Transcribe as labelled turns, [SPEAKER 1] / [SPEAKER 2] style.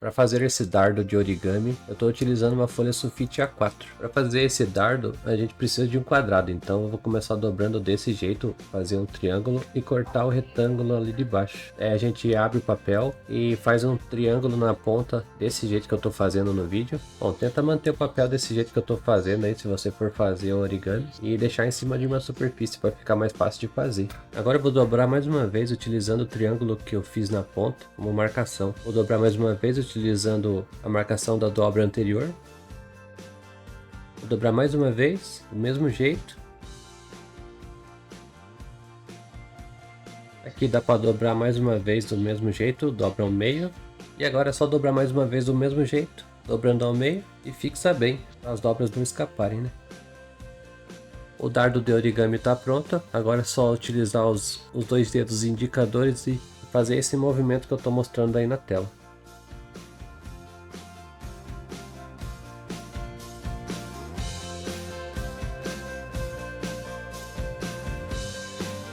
[SPEAKER 1] Para fazer esse dardo de origami, eu estou utilizando uma folha sulfite A4. Para fazer esse dardo, a gente precisa de um quadrado, então eu vou começar dobrando desse jeito, fazer um triângulo e cortar o retângulo ali de baixo. Aí a gente abre o papel e faz um triângulo na ponta desse jeito que eu estou fazendo no vídeo. Bom, tenta manter o papel desse jeito que eu estou fazendo aí, se você for fazer o origami, e deixar em cima de uma superfície para ficar mais fácil de fazer. Agora eu vou dobrar mais uma vez utilizando o triângulo que eu fiz na ponta como marcação. Vou dobrar mais uma vez utilizando a marcação da dobra anterior. Vou dobrar mais uma vez, do mesmo jeito. Aqui dá para dobrar mais uma vez do mesmo jeito, dobra ao meio. E agora é só dobrar mais uma vez do mesmo jeito, dobrando ao meio e fixa bem, para as dobras não escaparem, né? O dardo de origami está pronto, agora é só utilizar os dois dedos indicadores e fazer esse movimento que eu estou mostrando aí na tela.